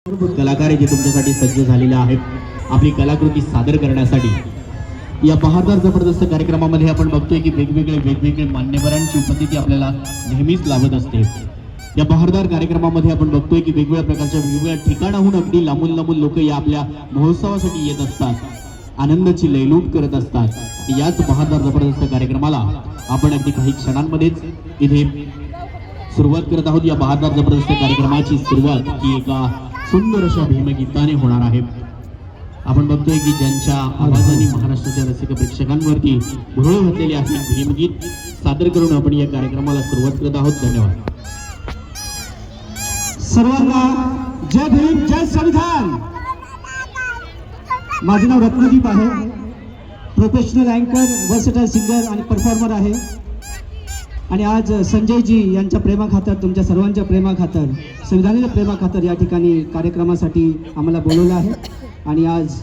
कलाकार जे तुमच्यासाठी सज्ज झालेले आहेत आपली कलाकृती सादर करण्यासाठी। या बहारदार जबरदस्त कार्यक्रमामध्ये आपण बघतोय की वेगवेगळे मान्यवरांची उपस्थिती आपल्याला नेहमीच लाभत असते। या बहारदार कार्यक्रमामध्ये आपण बघतोय की वेगवेगळ्या प्रकारच्या वेगवेगळ्या ठिकाणाहून अगदी लांबून लोक या आपल्या महोत्सवासाठी येत असतात, आनंदाची लयलूट करत असतात। याच बहारदार जबरदस्त कार्यक्रमाला आपण अगदी काही क्षणांमध्येच इथे सुरुवात करत आहोत। या बहारदार जबरदस्त कार्यक्रमाची सुरुवात ही एका सुंदर अशा भीमगीताने होणार आहे। आपण बघतोय की ज्यांच्या आवाजाने महाराष्ट्राच्या रसिक प्रेक्षकांवरती भुरळ घातलेले आहे भीमगीत सादर करून आपण या कार्यक्रमाला सुरुवात करत आहोत। धन्यवाद सर्वांना। जय भीम, जय संविधान। माझे नाव रत्नदीप आहे, प्रोफेशनल अँकर, वर्सेटाईल सिंगर आणि परफॉर्मर आहे। आणि आज संजयजी यांच्या प्रेमाखातर, तुमच्या सर्वांच्या प्रेमाखातर, संविधानाच्या प्रेमाखातर या ठिकाणी कार्यक्रमासाठी आम्हाला बोलवलं आहे। आणि आज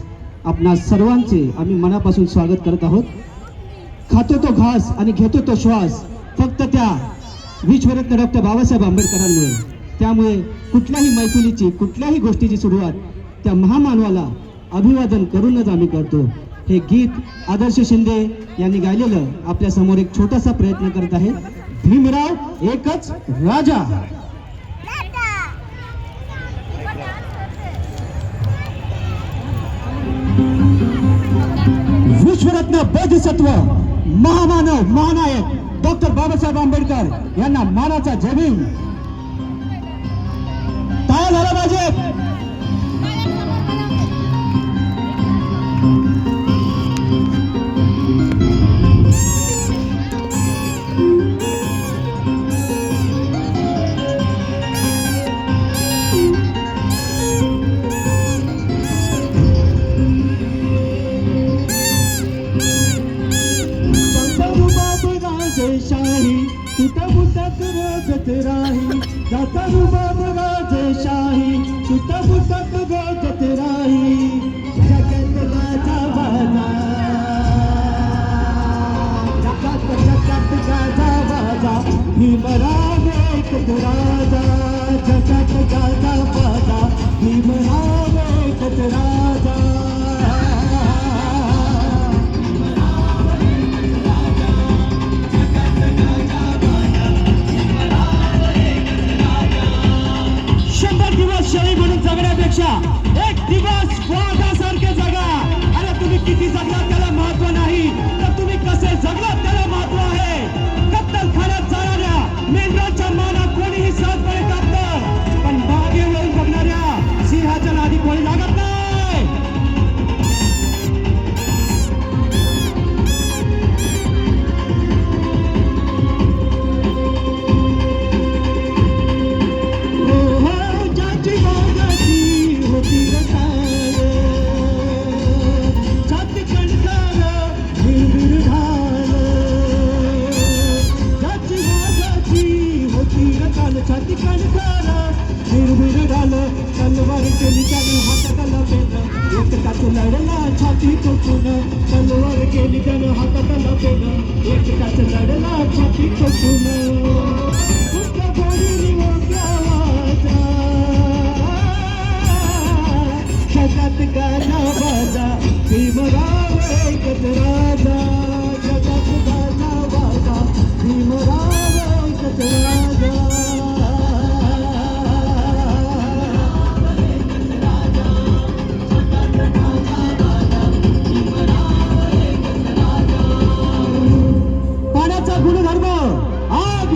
आपणा सर्वांचे आम्ही मनापासून स्वागत करत आहोत। खातो तो घास आणि घेतो तो श्वास फक्त त्या विश्वरत्न डॉक्टर बाबासाहेब आंबेडकरांमुळे। त्यामुळे कुठल्याही मैफिलीची, कुठल्याही गोष्टीची सुरुवात त्या महामानवाला अभिवादन करूनच आम्ही करतो। हे गीत आदर्श शिंदे यांनी गायलेलं आपल्या समोर एक छोटासा प्रयत्न करत आहे। भीमराव एकच राजा। विश्वरत्न बोधिसत्व महामानव महानायक डॉक्टर बाबासाहेब आंबेडकर यांना मानाचा जय भीम। टाळ्या झाला पाहिजे। शाही तुटपुटत रोजत राही, जाता रुबाब राजेशाही तुटपुटत रोजत राही। जगत गाजा बाजा, जगत गाजा बाजा, भीमराव एकच राजा। जगत गाजा बाजा, भीमराव एकच राजा। शही म्हणून जगण्यापेक्षा एक दिवस वाघासारखे जगा। अरे तुम्ही किती जगला त्याला महत्व नाही, तर तुम्ही कसे जगला त्याला महत्व आहे। कत्तलखान्यात जाणाऱ्या मेंढराच्या माना कोणीही सहजपणे कापतं, पण मागे वळून बघणाऱ्या सिंहाच्या नादी कोणी लागत नाही। छाती कणकारा निर्भीड झालं, तलवार केली त्यानं हाताला पेनं, एकटाच लढला छाती टोचून। तलवार केली त्यानं हाताला पेनं, एकटाच लढला छाती टोचून। कुठल्या गोडीने मोठ्या वाजा, जगात गाजा बाजा, भीमराव एकच राजा। जगात गाजा बाजा, भीमराव एकच राजा। गुणधर्म